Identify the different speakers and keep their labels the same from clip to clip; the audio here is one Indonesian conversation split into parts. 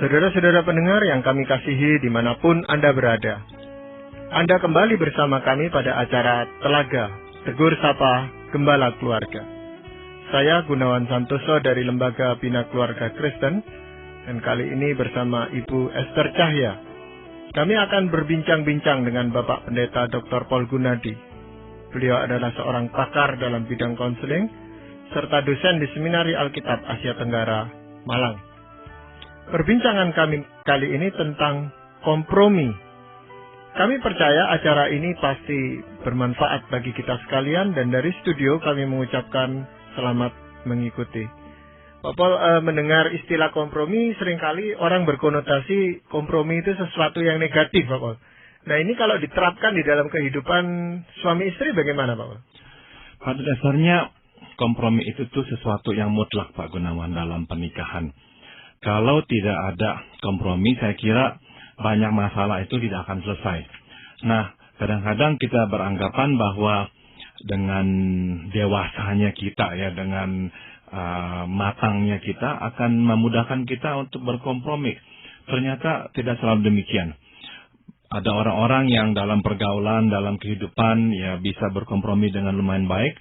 Speaker 1: Saudara-saudara pendengar yang kami kasihi dimanapun Anda berada, Anda kembali bersama kami pada acara Telaga, Tegur Sapa, Gembala Keluarga. Saya Gunawan Santoso dari Lembaga Bina Keluarga Kristen, dan kali ini bersama Ibu Esther Cahya. Kami akan berbincang-bincang dengan Bapak Pendeta Dr. Paul Gunadi. Beliau adalah seorang pakar dalam bidang konseling, serta dosen di Seminari Alkitab Asia Tenggara, Malang. Perbincangan kami kali ini tentang kompromi. Kami percaya acara ini pasti bermanfaat bagi kita sekalian, dan dari studio kami mengucapkan selamat mengikuti. Pak Paul, mendengar istilah kompromi, seringkali orang berkonotasi kompromi itu sesuatu yang negatif, Pak Paul. Nah, ini kalau diterapkan di dalam kehidupan suami istri bagaimana, Pak Paul?
Speaker 2: Pada dasarnya kompromi itu tuh sesuatu yang mutlak, Pak Gunawan, dalam pernikahan. Kalau tidak ada kompromi, saya kira banyak masalah itu tidak akan selesai. Nah, kadang-kadang kita beranggapan bahwa dengan dewasanya kita, ya, dengan matangnya kita akan memudahkan kita untuk berkompromi. Ternyata tidak selalu demikian. Ada orang-orang yang dalam pergaulan, dalam kehidupan, ya, bisa berkompromi dengan lumayan baik.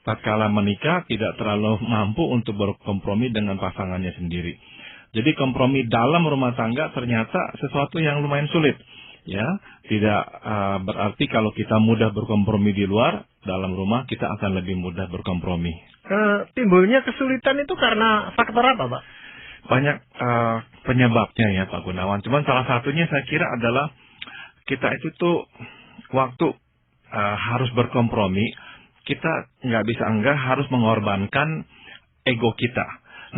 Speaker 2: Tatkala menikah tidak terlalu mampu untuk berkompromi dengan pasangannya sendiri. Jadi kompromi dalam rumah tangga ternyata sesuatu yang lumayan sulit. Ya, tidak berarti kalau kita mudah berkompromi di luar, dalam rumah kita akan lebih mudah berkompromi.
Speaker 1: Timbulnya kesulitan itu karena faktor apa, Pak?
Speaker 2: Banyak penyebabnya, ya, Pak Gunawan. Cuman salah satunya saya kira adalah kita itu tuh waktu harus berkompromi, kita nggak bisa enggak harus mengorbankan ego kita.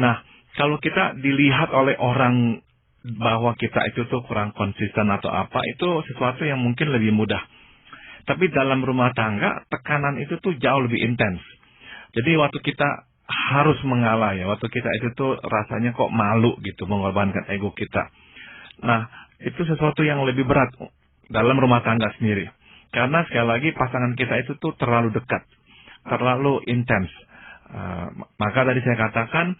Speaker 2: Nah, kalau kita dilihat oleh orang bahwa kita itu tuh kurang konsisten atau apa, itu sesuatu yang mungkin lebih mudah. Tapi dalam rumah tangga, tekanan itu tuh jauh lebih intens. Jadi waktu kita harus mengalah, ya, waktu kita itu tuh rasanya kok malu gitu, mengorbankan ego kita. Nah, itu sesuatu yang lebih berat dalam rumah tangga sendiri. Karena sekali lagi pasangan kita itu tuh terlalu dekat, terlalu intens. Maka tadi saya katakan,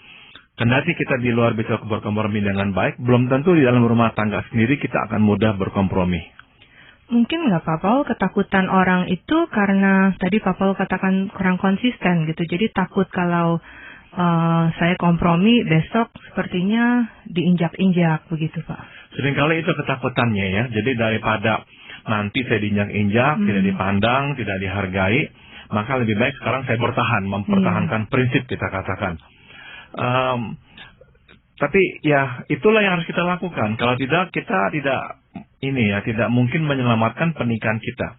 Speaker 2: kendati kita di luar bisa berkompromi dengan baik, belum tentu di dalam rumah tangga sendiri kita akan mudah berkompromi.
Speaker 3: Mungkin nggak, Pak Paul, ketakutan orang itu karena tadi Pak Paul katakan kurang konsisten gitu. Jadi takut kalau saya kompromi besok sepertinya diinjak-injak begitu, Pak.
Speaker 2: Seringkali itu ketakutannya, ya. Jadi daripada nanti saya diinjak-injak, tidak dipandang, tidak dihargai, maka lebih baik sekarang saya bertahan, mempertahankan prinsip kita katakan. Tapi ya itulah yang harus kita lakukan. Kalau tidak, kita tidak mungkin menyelamatkan pernikahan kita.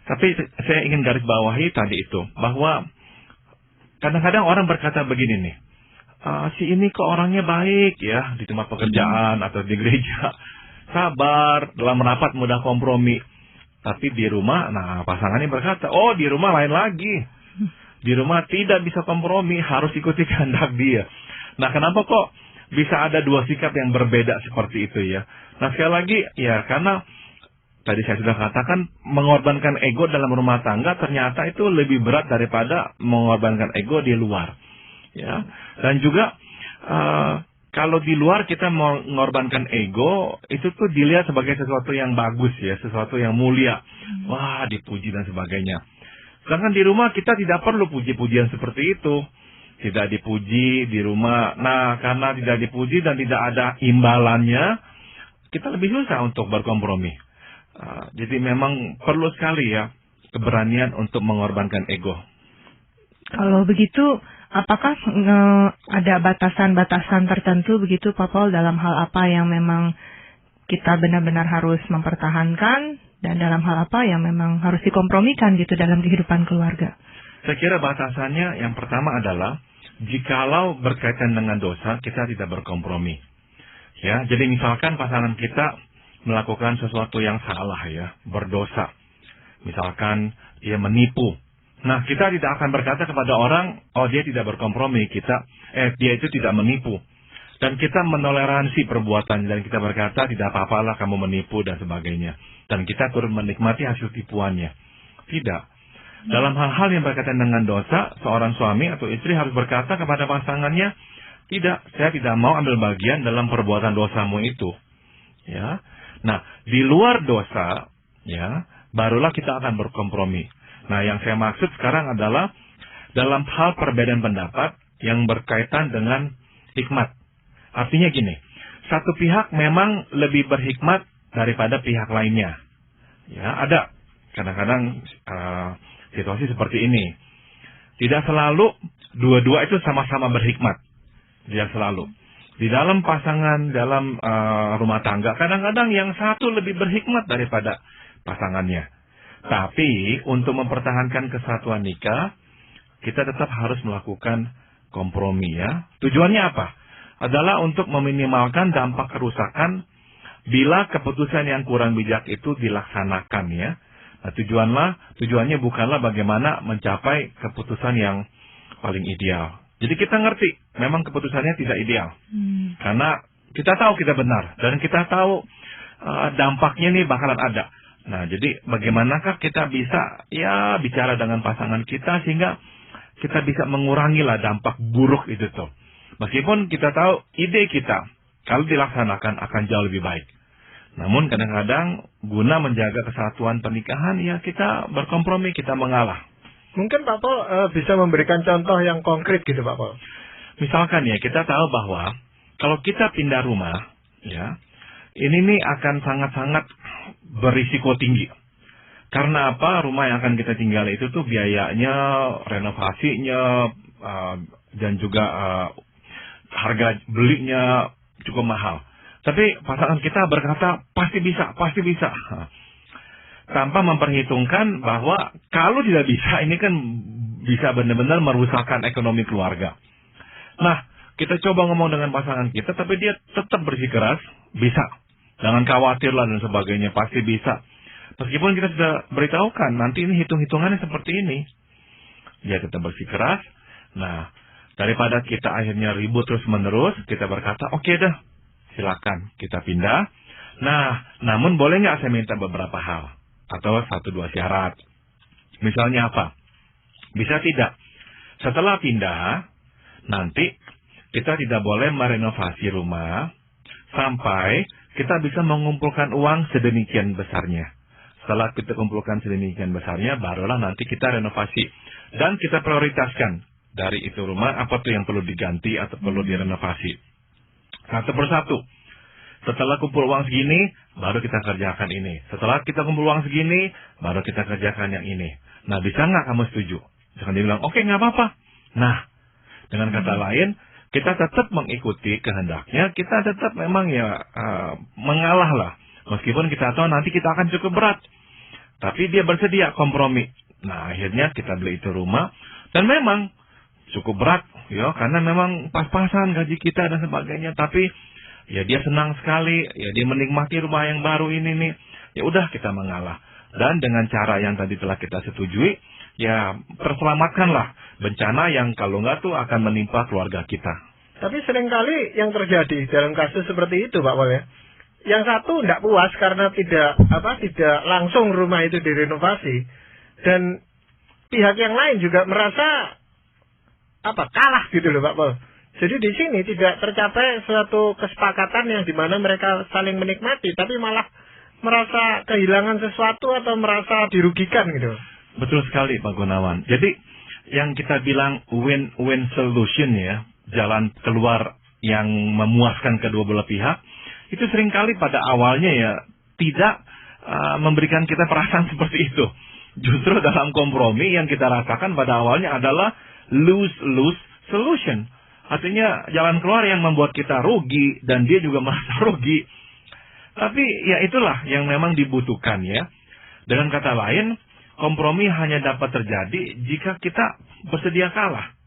Speaker 2: Tapi saya ingin garis bawahi tadi itu, bahwa kadang-kadang orang berkata begini nih, si ini kok orangnya baik, ya, di tempat pekerjaan atau di gereja, sabar, dalam rapat mudah kompromi. Tapi di rumah, nah, pasangannya berkata, oh, di rumah lain lagi. Di rumah tidak bisa kompromi, harus ikuti kehendak dia. Nah, kenapa kok bisa ada dua sikap yang berbeda seperti itu, ya? Nah, sekali lagi, ya, karena tadi saya sudah katakan, mengorbankan ego dalam rumah tangga ternyata itu lebih berat daripada mengorbankan ego di luar. Ya. Dan juga, kalau di luar kita mengorbankan ego, itu tuh dilihat sebagai sesuatu yang bagus, ya, sesuatu yang mulia. Wah, dipuji dan sebagainya. Sedangkan di rumah kita tidak perlu puji-pujian seperti itu. Tidak dipuji di rumah. Nah, karena tidak dipuji dan tidak ada imbalannya, kita lebih susah untuk berkompromi. Jadi memang perlu sekali, ya, keberanian untuk mengorbankan ego.
Speaker 3: Kalau begitu, apakah ada batasan-batasan tertentu begitu, Pak Paul, dalam hal apa yang memang kita benar-benar harus mempertahankan, dan dalam hal apa yang memang harus dikompromikan gitu dalam kehidupan keluarga?
Speaker 2: Saya kira batasannya yang pertama adalah, jikalau berkaitan dengan dosa, kita tidak berkompromi. Ya, jadi misalkan pasangan kita melakukan sesuatu yang salah, ya, berdosa. Misalkan dia menipu. Nah, kita tidak akan berkata kepada orang, oh, dia tidak berkompromi, dia itu tidak menipu. Dan kita menoleransi perbuatan, dan kita berkata, tidak apa-apalah kamu menipu dan sebagainya. Dan kita turut menikmati hasil tipuannya. Tidak. Dalam hal-hal yang berkaitan dengan dosa, seorang suami atau istri harus berkata kepada pasangannya, Tidak, saya tidak mau ambil bagian dalam perbuatan dosamu itu. Ya. Nah, di luar dosa, ya, barulah kita akan berkompromi. Nah, yang saya maksud sekarang adalah dalam hal perbedaan pendapat yang berkaitan dengan hikmat. Artinya gini, satu pihak memang lebih berhikmat daripada pihak lainnya. Ya, ada kadang-kadang situasi seperti ini. Tidak selalu dua-dua itu sama-sama berhikmat. Tidak selalu. Di dalam pasangan, dalam rumah tangga, kadang-kadang yang satu lebih berhikmat daripada pasangannya. Tapi untuk mempertahankan kesatuan nikah, kita tetap harus melakukan kompromi ya. Tujuannya apa? Adalah untuk meminimalkan dampak kerusakan bila keputusan yang kurang bijak itu dilaksanakan ya. Nah, tujuannya bukanlah bagaimana mencapai keputusan yang paling ideal. Jadi kita ngerti, memang keputusannya tidak ideal. Karena kita tahu kita benar, dan kita tahu dampaknya nih bakalan ada. Nah, jadi bagaimanakah kita bisa ya bicara dengan pasangan kita sehingga kita bisa mengurangi lah dampak buruk itu tuh. Meskipun kita tahu ide kita kalau dilaksanakan akan jauh lebih baik. Namun kadang-kadang guna menjaga kesatuan pernikahan ya kita berkompromi, kita mengalah.
Speaker 1: Mungkin Pak Paul bisa memberikan contoh yang konkret gitu Pak Paul.
Speaker 2: Misalkan ya kita tahu bahwa kalau kita pindah rumah ya ini nih akan sangat-sangat berisiko tinggi. Karena apa? Rumah yang akan kita tinggal itu tuh biayanya, renovasinya dan juga harga belinya cukup mahal. Tapi pasangan kita berkata, pasti bisa. Tanpa memperhitungkan bahwa kalau tidak bisa, ini kan bisa benar-benar merusakkan ekonomi keluarga. Nah, kita coba ngomong dengan pasangan kita, tapi dia tetap bersikeras, bisa. Jangan khawatir lah dan sebagainya, pasti bisa. Meskipun kita sudah beritahukan, nanti ini hitung-hitungannya seperti ini. Dia tetap bersikeras. Nah, daripada kita akhirnya ribut terus-menerus, kita berkata, oke dah. Silakan kita pindah. Nah, namun boleh nggak saya minta beberapa hal atau 1-2 syarat. Misalnya apa? Bisa tidak. Setelah pindah, nanti kita tidak boleh merenovasi rumah sampai kita bisa mengumpulkan uang sedemikian besarnya. Setelah kita kumpulkan sedemikian besarnya, barulah nanti kita renovasi dan kita prioritaskan dari itu rumah apa tuh yang perlu diganti atau perlu direnovasi. Satu persatu. Setelah kumpul uang segini, baru kita kerjakan ini. Setelah kita kumpul uang segini, baru kita kerjakan yang ini. Nah, bisa nggak kamu setuju? Jangan dibilang, oke, nggak apa-apa. Nah, dengan kata lain, kita tetap mengikuti kehendaknya. Kita tetap memang ya mengalah lah. Meskipun kita tahu nanti kita akan cukup berat. Tapi dia bersedia kompromi. Nah, akhirnya kita beli itu rumah. Dan memang cukup berat, ya, karena memang pas-pasan gaji kita dan sebagainya. Tapi ya dia senang sekali, ya dia menikmati rumah yang baru ini nih. Ya udah kita mengalah. Dan dengan cara yang tadi telah kita setujui, ya terselamatkanlah bencana yang kalau nggak tuh akan menimpa keluarga kita.
Speaker 1: Tapi seringkali yang terjadi dalam kasus seperti itu Pak Paul ya. Yang satu tidak puas karena tidak langsung rumah itu direnovasi, dan pihak yang lain juga merasa kalah gitu loh Pak Paul. Jadi di sini tidak tercapai suatu kesepakatan yang dimana mereka saling menikmati, tapi malah merasa kehilangan sesuatu atau merasa dirugikan gitu.
Speaker 2: Betul sekali Pak Gunawan. Jadi yang kita bilang win-win solution ya, jalan keluar yang memuaskan kedua belah pihak, itu seringkali pada awalnya ya tidak memberikan kita perasaan seperti itu. Justru dalam kompromi yang kita rasakan pada awalnya adalah lose-lose solution. Artinya jalan keluar yang membuat kita rugi dan dia juga merasa rugi. Tapi ya itulah yang memang dibutuhkan ya. Dengan kata lain, kompromi hanya dapat terjadi jika kita bersedia kalah.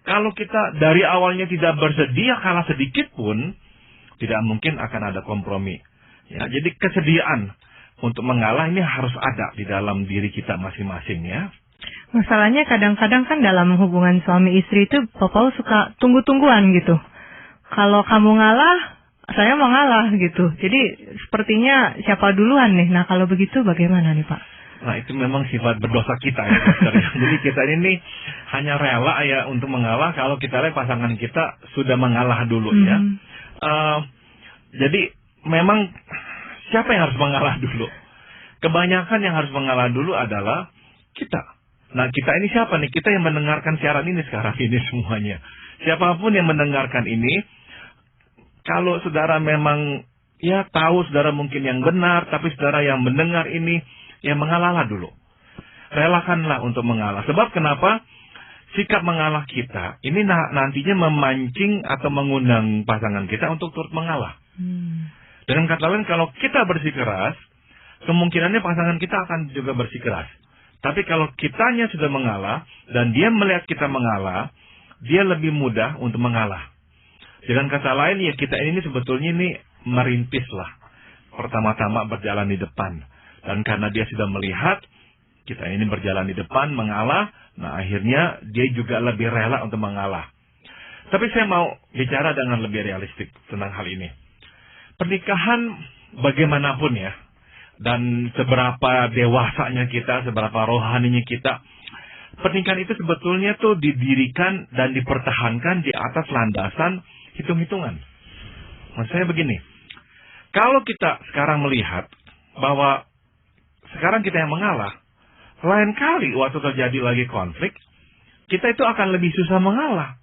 Speaker 2: Kalau kita dari awalnya tidak bersedia kalah sedikit pun, tidak mungkin akan ada kompromi. Ya, jadi kesediaan untuk mengalah ini harus ada di dalam diri kita masing-masing ya.
Speaker 3: Masalahnya kadang-kadang kan dalam hubungan suami istri itu Bapak suka tunggu-tungguan gitu. Kalau kamu ngalah, saya mau ngalah gitu. Jadi sepertinya siapa duluan nih. Nah kalau begitu bagaimana nih Pak?
Speaker 2: Nah itu memang sifat berdosa kita ya. Jadi kita ini hanya rela ya untuk mengalah kalau kita lihat pasangan kita sudah mengalah dulu ya. Jadi memang siapa yang harus mengalah dulu? Kebanyakan yang harus mengalah dulu adalah kita. Nah, kita ini siapa nih? Kita yang mendengarkan siaran ini sekarang ini semuanya. Siapapun yang mendengarkan ini, kalau saudara memang ya tahu saudara mungkin yang benar, tapi saudara yang mendengar ini, ya mengalahlah dulu. Relakanlah untuk mengalah. Sebab kenapa? Sikap mengalah kita, ini nantinya memancing atau mengundang pasangan kita untuk turut mengalah. Dengan kata lain, kalau kita bersikeras, kemungkinannya pasangan kita akan juga bersikeras. Tapi kalau kitanya sudah mengalah, dan dia melihat kita mengalah, dia lebih mudah untuk mengalah. Dengan kata lain, ya kita ini sebetulnya ini merintis lah. Pertama-tama berjalan di depan. Dan karena dia sudah melihat, kita ini berjalan di depan, mengalah, nah akhirnya dia juga lebih rela untuk mengalah. Tapi saya mau bicara dengan lebih realistik tentang hal ini. Pernikahan bagaimanapun ya, dan seberapa dewasanya kita, seberapa rohaninya kita, pernikahan itu sebetulnya tuh didirikan dan dipertahankan di atas landasan hitung-hitungan. Maksud saya begini, kalau kita sekarang melihat bahwa sekarang kita yang mengalah, lain kali waktu terjadi lagi konflik, kita itu akan lebih susah mengalah.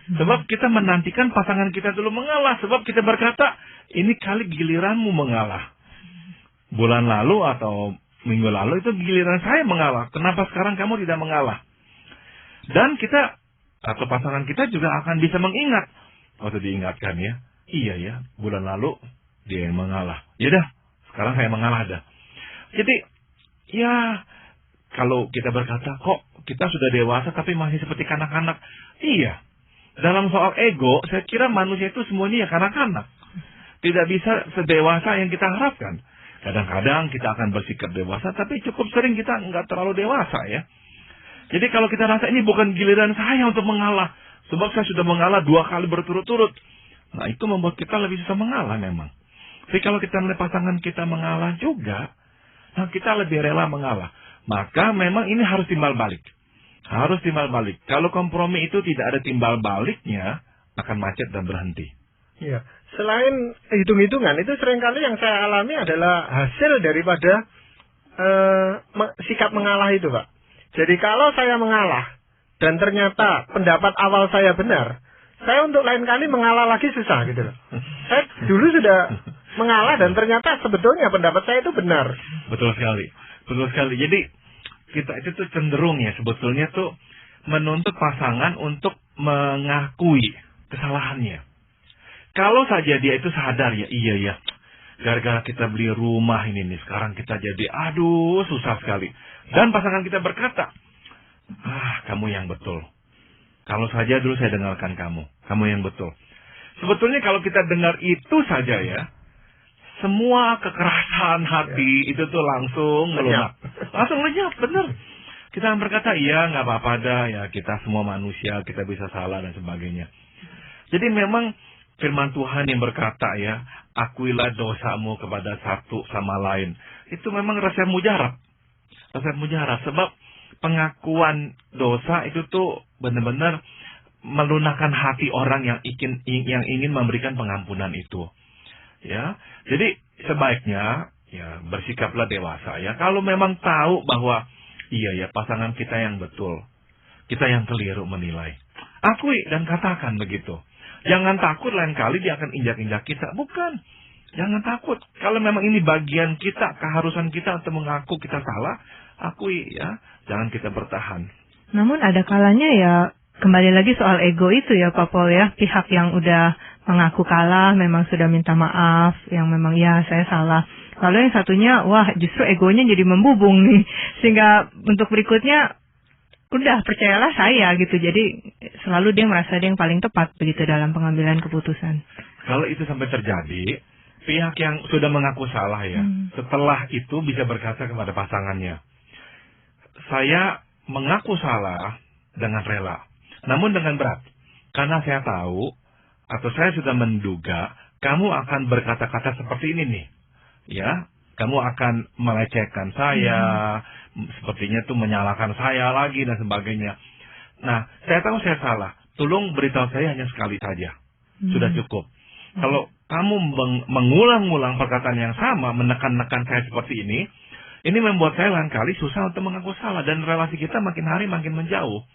Speaker 2: Sebab kita menantikan pasangan kita dulu mengalah. Sebab kita berkata, ini kali giliranmu mengalah. Bulan lalu atau minggu lalu itu giliran saya mengalah. Kenapa sekarang kamu tidak mengalah? Dan kita atau pasangan kita juga akan bisa mengingat. Waktu diingatkan ya, iya ya, bulan lalu dia yang mengalah. Yaudah, sekarang saya mengalah dah. Jadi, ya kalau kita berkata, kok kita sudah dewasa tapi masih seperti kanak-kanak. Iya, dalam soal ego, saya kira manusia itu semuanya ya kanak-kanak. Tidak bisa sedewasa yang kita harapkan. Kadang-kadang kita akan bersikap dewasa, tapi cukup sering kita nggak terlalu dewasa ya. Jadi kalau kita rasa ini bukan giliran saya untuk mengalah, sebab saya sudah mengalah 2 kali berturut-turut. Nah itu membuat kita lebih susah mengalah memang. Tapi kalau kita melihat pasangan kita mengalah juga, nah kita lebih rela mengalah. Maka memang ini harus timbal balik. Harus timbal balik. Kalau kompromi itu tidak ada timbal baliknya, akan macet dan berhenti.
Speaker 1: Ya, selain hitung-hitungan, itu seringkali yang saya alami adalah hasil daripada sikap mengalah itu, Pak. Jadi kalau saya mengalah, dan ternyata pendapat awal saya benar, saya untuk lain kali mengalah lagi susah gitu loh. Saya dulu sudah mengalah dan ternyata sebetulnya pendapat saya itu benar.
Speaker 2: Betul sekali. Betul sekali. Jadi kita itu tuh cenderung ya sebetulnya tuh menuntut pasangan untuk mengakui kesalahannya. Kalau saja dia itu sadar ya, iya ya, gara-gara kita beli rumah ini nih, sekarang kita jadi aduh susah sekali. Dan pasangan kita berkata, kamu yang betul. Kalau saja dulu saya dengarkan kamu yang betul. Sebetulnya kalau kita dengar itu saja ya, semua kekerasan hati itu tuh langsung melunak. Langsung lenyap, benar. Kita berkata, iya nggak apa-apa dah, ya kita semua manusia, kita bisa salah dan sebagainya. Jadi memang firman Tuhan yang berkata ya, akuilah dosamu kepada satu sama lain. Itu memang resep mujarab. Resep mujarab, sebab pengakuan dosa itu tuh benar-benar melunakkan hati orang yang ingin memberikan pengampunan itu. Ya, jadi sebaiknya ya bersikaplah dewasa ya. Kalau memang tahu bahwa iya ya pasangan kita yang betul, kita yang keliru menilai, akui dan katakan begitu. Jangan takut lain kali dia akan injak-injak kita. Bukan, jangan takut. Kalau memang ini bagian kita, keharusan kita untuk mengaku kita salah, akui ya. Jangan kita bertahan.
Speaker 3: Namun ada kalanya ya kembali lagi soal ego itu ya Pak Paul ya, pihak yang udah mengaku kalah memang sudah minta maaf, yang memang ya saya salah. Lalu yang satunya, wah justru egonya jadi membubung nih, sehingga untuk berikutnya udah percayalah saya gitu. Jadi selalu dia merasa dia yang paling tepat begitu dalam pengambilan keputusan.
Speaker 2: Kalau itu sampai terjadi, pihak yang sudah mengaku salah ya, setelah itu bisa berkata kepada pasangannya, saya mengaku salah dengan rela, namun dengan berat, karena saya tahu atau saya sudah menduga kamu akan berkata-kata seperti ini nih, ya, kamu akan melecehkan saya, sepertinya tuh menyalahkan saya lagi dan sebagainya. Nah, saya tahu saya salah. Tolong beritahu saya hanya sekali saja. Sudah cukup. Kalau kamu mengulang-ulang perkataan yang sama, menekan-nekan saya seperti ini membuat saya lain kali susah untuk mengaku salah. Dan relasi kita makin hari makin menjauh.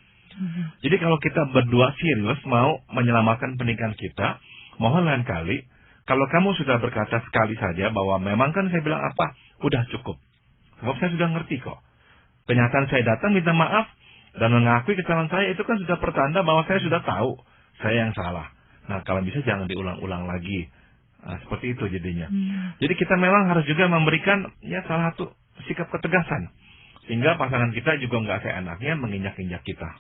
Speaker 2: Jadi kalau kita berdua serius mau menyelamatkan pernikahan kita, mohon lain kali, kalau kamu sudah berkata sekali saja bahwa memang kan saya bilang apa, udah cukup. Sebab saya sudah ngerti kok. Kenyataan saya datang minta maaf, dan mengakui kesalahan saya itu kan sudah pertanda bahwa saya sudah tahu saya yang salah. Nah, kalau bisa jangan diulang-ulang lagi. Nah, seperti itu jadinya. Jadi kita memang harus juga memberikan ya salah satu sikap ketegasan. Sehingga pasangan kita juga nggak seenaknya menginjak-injak kita.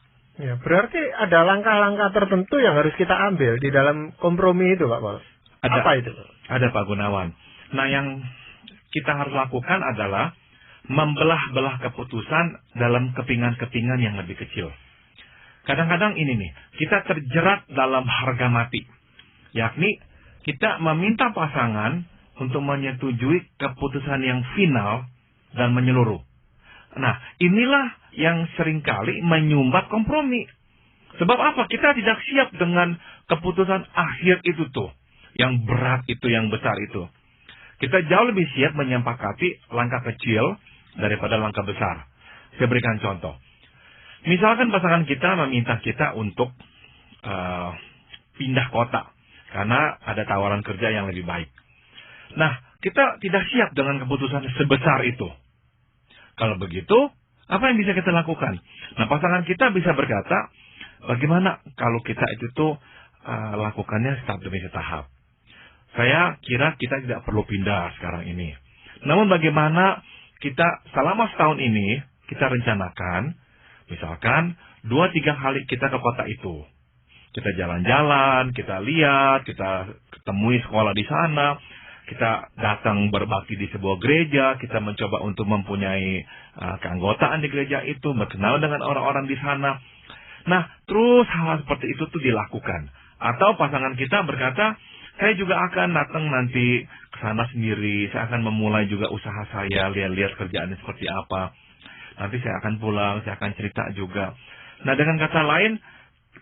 Speaker 1: Ya, berarti ada langkah-langkah tertentu yang harus kita ambil di dalam kompromi itu, Pak Paul. Apa itu?
Speaker 2: Ada, Pak Gunawan. Nah, yang kita harus lakukan adalah membelah-belah keputusan dalam kepingan-kepingan yang lebih kecil. Kadang-kadang ini nih, kita terjerat dalam harga mati. Yakni, kita meminta pasangan untuk menyetujui keputusan yang final dan menyeluruh. Nah, inilah yang seringkali menyumbat kompromi. Sebab apa? Kita tidak siap dengan keputusan akhir itu tuh. Yang berat itu, yang besar itu. Kita jauh lebih siap menyepakati langkah kecil daripada langkah besar. Saya berikan contoh. Misalkan pasangan kita meminta kita untuk pindah kota. Karena ada tawaran kerja yang lebih baik. Nah, kita tidak siap dengan keputusan sebesar itu. Kalau begitu, apa yang bisa kita lakukan? Nah, pasangan kita bisa berkata, bagaimana kalau kita itu tuh lakukannya tahap demi tahap. Saya kira kita tidak perlu pindah sekarang ini. Namun bagaimana kita selama setahun ini, kita rencanakan, misalkan 2-3 kali kita ke kota itu. Kita jalan-jalan, kita lihat, kita ketemui sekolah di sana, kita datang berbakti di sebuah gereja, kita mencoba untuk mempunyai keanggotaan di gereja itu, berkenal dengan orang-orang di sana. Nah, terus hal seperti itu tuh dilakukan. Atau pasangan kita berkata, saya juga akan datang nanti ke sana sendiri, saya akan memulai juga usaha saya, lihat-lihat kerjaannya seperti apa. Nanti saya akan pulang, saya akan cerita juga. Nah, dengan kata lain,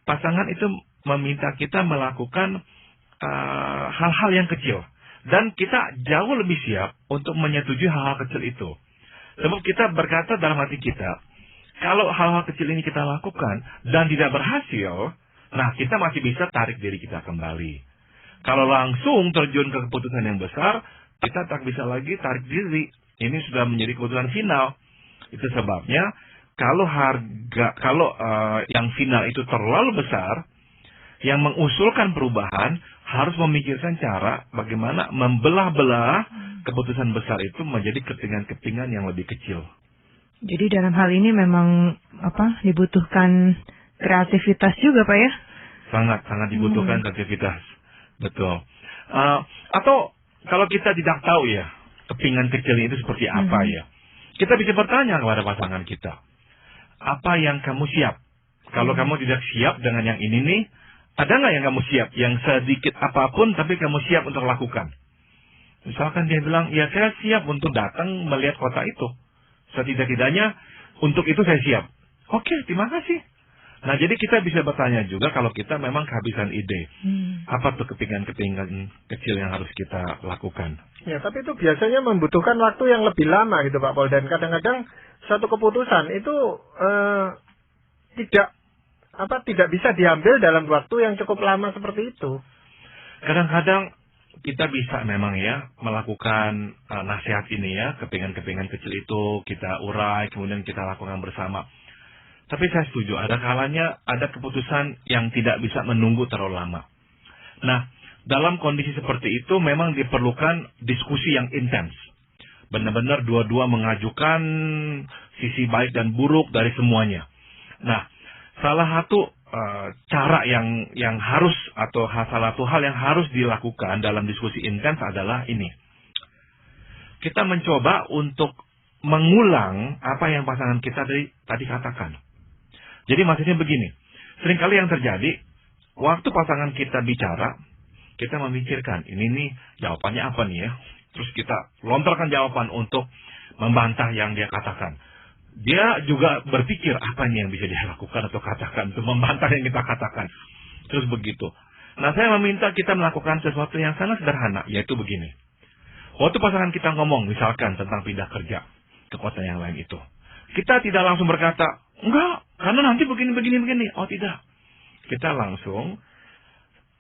Speaker 2: pasangan itu meminta kita melakukan hal-hal yang kecil. Dan kita jauh lebih siap untuk menyetujui hal-hal kecil itu. Sebab kita berkata dalam hati kita, kalau hal-hal kecil ini kita lakukan dan tidak berhasil, nah kita masih bisa tarik diri kita kembali. Kalau langsung terjun ke keputusan yang besar, kita tak bisa lagi tarik diri. Ini sudah menjadi keputusan final. Itu sebabnya kalau yang final itu terlalu besar, yang mengusulkan perubahan harus memikirkan cara bagaimana membelah-belah keputusan besar itu menjadi kepingan-kepingan yang lebih kecil.
Speaker 3: Jadi dalam hal ini memang dibutuhkan kreativitas juga, Pak ya?
Speaker 2: Sangat dibutuhkan kreativitas. Betul. Atau kalau kita tidak tahu ya, kepingan kecil itu seperti apa ya, kita bisa bertanya kepada pasangan kita, apa yang kamu siap? Kalau kamu tidak siap dengan yang ini nih, ada nggak yang kamu siap? Yang sedikit apapun tapi kamu siap untuk lakukan. Misalkan dia bilang, ya saya siap untuk datang melihat kota itu. Setidak-tidaknya untuk itu saya siap. Oke, terima kasih. Nah, jadi kita bisa bertanya juga kalau kita memang kehabisan ide. Apa tuh kepingan-kepingan kecil yang harus kita lakukan?
Speaker 1: Ya, tapi itu biasanya membutuhkan waktu yang lebih lama gitu Pak Paul. Dan kadang-kadang satu keputusan itu tidak bisa diambil dalam waktu yang cukup lama seperti itu.
Speaker 2: Kadang-kadang kita bisa memang ya melakukan nasihat ini ya, kepingan-kepingan kecil itu kita urai, kemudian kita lakukan bersama. Tapi saya setuju, ada kalanya ada keputusan yang tidak bisa menunggu terlalu lama. Nah, dalam kondisi seperti itu memang diperlukan diskusi yang intens. Benar-benar dua-dua mengajukan sisi baik dan buruk dari semuanya. Nah, salah satu cara yang harus atau salah satu hal yang harus dilakukan dalam diskusi intens adalah ini. Kita mencoba untuk mengulang apa yang pasangan kita tadi katakan. Jadi maksudnya begini, seringkali yang terjadi, waktu pasangan kita bicara, kita memikirkan, ini nih jawabannya apa nih ya. Terus kita lontarkan jawaban untuk membantah yang dia katakan. dia juga berpikir apa nih yang bisa dia lakukan atau katakan untuk membantah yang kita katakan. Terus begitu. Nah, saya meminta kita melakukan sesuatu yang sangat sederhana, yaitu begini. Waktu pasangan kita ngomong, misalkan tentang pindah kerja ke kota yang lain itu, kita tidak langsung berkata, enggak, karena nanti begini. Oh, tidak. Kita langsung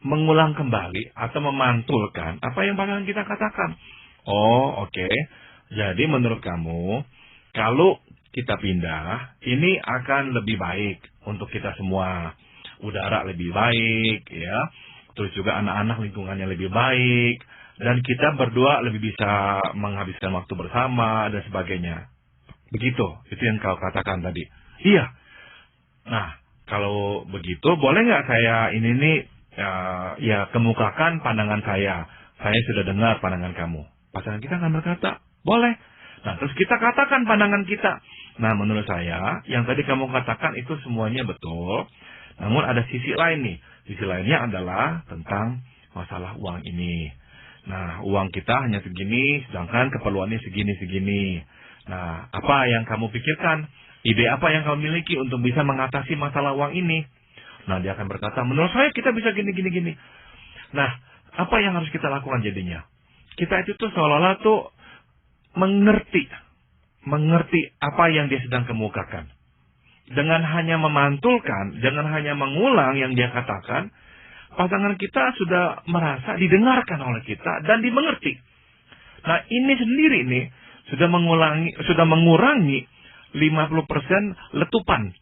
Speaker 2: mengulang kembali atau memantulkan apa yang pasangan kita katakan. Oh, oke. Jadi menurut kamu, kalau kita pindah, ini akan lebih baik untuk kita semua. Udara lebih baik, ya. Terus juga anak-anak lingkungannya lebih baik. Dan kita berdua lebih bisa menghabiskan waktu bersama dan sebagainya. Begitu, itu yang kau katakan tadi. Iya. Nah, kalau begitu, boleh nggak saya ini nih, ya kemukakan pandangan saya. Saya sudah dengar pandangan kamu. Pasangan kita akan berkata, boleh. Nah, terus kita katakan pandangan kita. Nah, menurut saya, yang tadi kamu katakan itu semuanya betul. Namun ada sisi lain nih. Sisi lainnya adalah tentang masalah uang ini. Nah, uang kita hanya segini, sedangkan keperluannya segini. Nah, apa yang kamu pikirkan? Ide apa yang kamu miliki untuk bisa mengatasi masalah uang ini? Nah, dia akan berkata, menurut saya kita bisa gini. Nah, apa yang harus kita lakukan jadinya? Kita itu tuh seolah-olah tuh mengerti apa yang dia sedang kemukakan. Dengan hanya memantulkan, dengan hanya mengulang yang dia katakan, pasangan kita sudah merasa didengarkan oleh kita dan dimengerti. Nah, ini sendiri nih sudah mengurangi 50% letupan.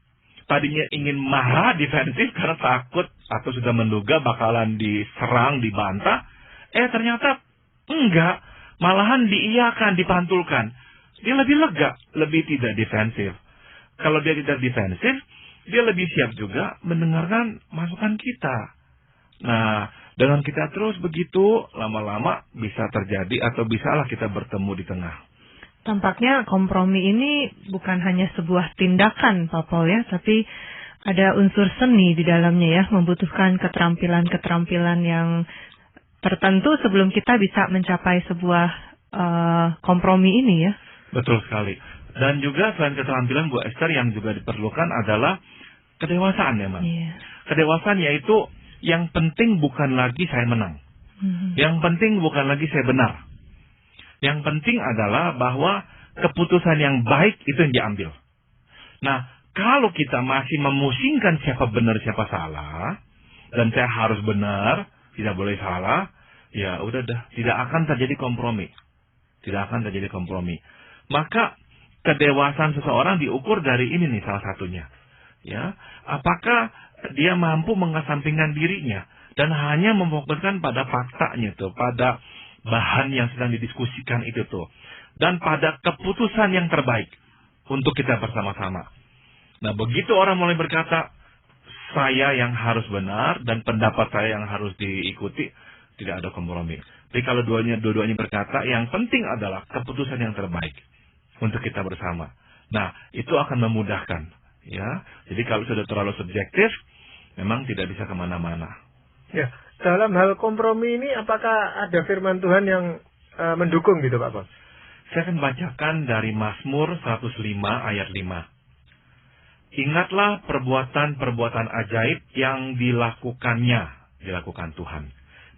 Speaker 2: Tadinya ingin marah, defensif karena takut atau sudah menduga bakalan diserang, dibantah. Ternyata enggak, malahan diiyakan, dipantulkan. Dia lebih lega, lebih tidak defensif. Kalau dia tidak defensif, dia lebih siap juga mendengarkan masukan kita. Nah, dengan kita terus begitu, lama-lama bisa terjadi atau bisalah kita bertemu di tengah.
Speaker 3: Tampaknya kompromi ini bukan hanya sebuah tindakan, Pak Paul ya, tapi ada unsur seni di dalamnya ya, membutuhkan keterampilan-keterampilan yang tertentu sebelum kita bisa mencapai sebuah kompromi ini ya.
Speaker 2: Betul sekali. Dan juga selain keterampilan Bu Esther yang juga diperlukan adalah kedewasaan ya, Man.
Speaker 3: Yeah.
Speaker 2: Kedewasaan yaitu yang penting bukan lagi saya menang. Yang penting bukan lagi saya benar. Yang penting adalah bahwa keputusan yang baik itu yang diambil. Nah, kalau kita masih memusingkan siapa benar siapa salah, dan saya harus benar, tidak boleh salah, ya udah dah, tidak akan terjadi kompromi. Maka kedewasaan seseorang diukur dari ini nih salah satunya. Ya, apakah dia mampu mengesampingkan dirinya dan hanya memfokuskan pada faktanya tuh, pada bahan yang sedang didiskusikan itu tuh, dan pada keputusan yang terbaik untuk kita bersama-sama. Nah, begitu orang mulai berkata, saya yang harus benar dan pendapat saya yang harus diikuti, tidak ada kompromi. Tapi kalau dua-duanya berkata, yang penting adalah keputusan yang terbaik untuk kita bersama. Nah, itu akan memudahkan. Ya, jadi kalau sudah terlalu subjektif, memang tidak bisa kemana-mana.
Speaker 1: Ya, dalam hal kompromi ini, apakah ada firman Tuhan yang mendukung gitu, Pak Paul?
Speaker 2: Saya akan bacakan dari Mazmur 105 ayat 5. Ingatlah perbuatan-perbuatan ajaib yang dilakukan Tuhan.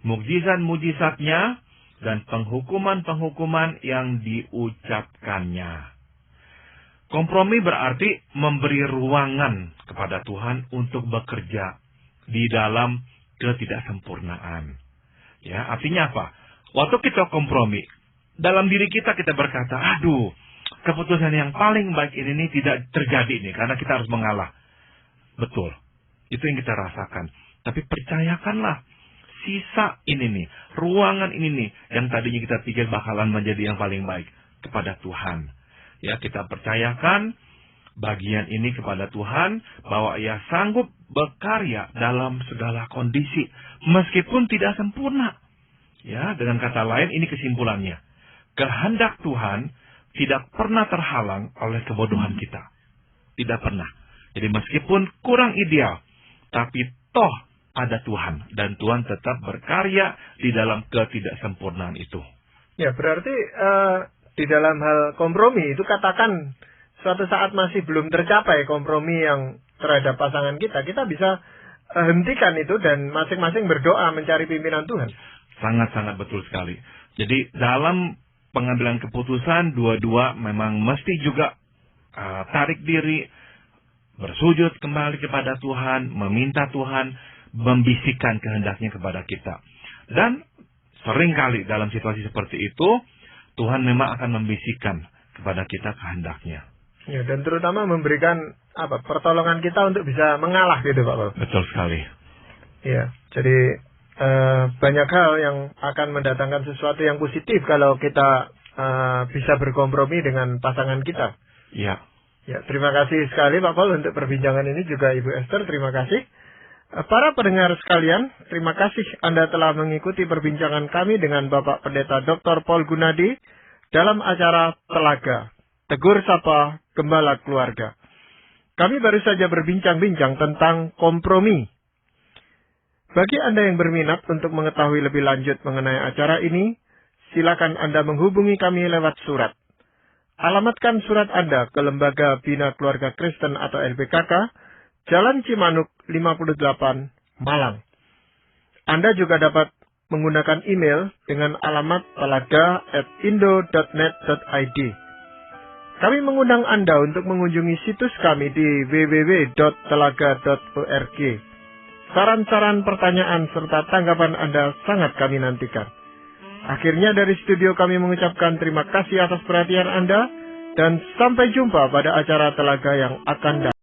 Speaker 2: Mukjizat-mukjizatnya dan penghukuman-penghukuman yang diucapkannya. Kompromi berarti memberi ruangan kepada Tuhan untuk bekerja di dalam ketidaksempurnaan. Ya, artinya apa? Waktu kita kompromi, dalam diri kita berkata, aduh, keputusan yang paling baik ini tidak terjadi nih, karena kita harus mengalah. Betul, itu yang kita rasakan. Tapi percayakanlah, sisa ini nih, ruangan ini nih, yang tadinya kita pikir bakalan menjadi yang paling baik, kepada Tuhan. Ya, kita percayakan bagian ini kepada Tuhan, bahwa Ia sanggup berkarya dalam segala kondisi, meskipun tidak sempurna. Ya, dengan kata lain, ini kesimpulannya. Kehendak Tuhan tidak pernah terhalang oleh kebodohan kita. Tidak pernah. Jadi meskipun kurang ideal, tapi toh ada Tuhan. Dan Tuhan tetap berkarya di dalam ketidaksempurnaan itu.
Speaker 1: Ya, berarti di dalam hal kompromi itu katakan suatu saat masih belum tercapai kompromi yang terhadap pasangan kita, kita bisa hentikan itu dan masing-masing berdoa mencari pimpinan Tuhan.
Speaker 2: Sangat-sangat betul sekali. Jadi dalam pengambilan keputusan, dua-dua memang mesti juga tarik diri, bersujud kembali kepada Tuhan, meminta Tuhan membisikkan kehendaknya kepada kita. Dan seringkali dalam situasi seperti itu, Tuhan memang akan membisikkan kepada kita kehendaknya.
Speaker 1: Ya, dan terutama memberikan pertolongan kita untuk bisa mengalah gitu Pak Paul.
Speaker 2: Betul sekali.
Speaker 1: Ya, jadi banyak hal yang akan mendatangkan sesuatu yang positif kalau kita bisa berkompromi dengan pasangan kita.
Speaker 2: Iya.
Speaker 1: Ya, terima kasih sekali Pak Paul untuk perbincangan ini, juga Ibu Esther, terima kasih. Para pendengar sekalian, terima kasih Anda telah mengikuti perbincangan kami dengan Bapak Pendeta Dr. Paul Gunadi dalam acara Telaga, Tegur Sapa Gembala Keluarga. Kami baru saja berbincang-bincang tentang kompromi. Bagi Anda yang berminat untuk mengetahui lebih lanjut mengenai acara ini, silakan Anda menghubungi kami lewat surat. Alamatkan surat Anda ke Lembaga Bina Keluarga Kristen atau LBKK, Jalan Cimanuk 58, Malang. Anda juga dapat menggunakan email dengan alamat telaga@indo.net.id. Kami mengundang Anda untuk mengunjungi situs kami di www.telaga.org. Saran-saran, pertanyaan, serta tanggapan Anda sangat kami nantikan. Akhirnya dari studio kami mengucapkan terima kasih atas perhatian Anda, dan sampai jumpa pada acara Telaga yang akan datang.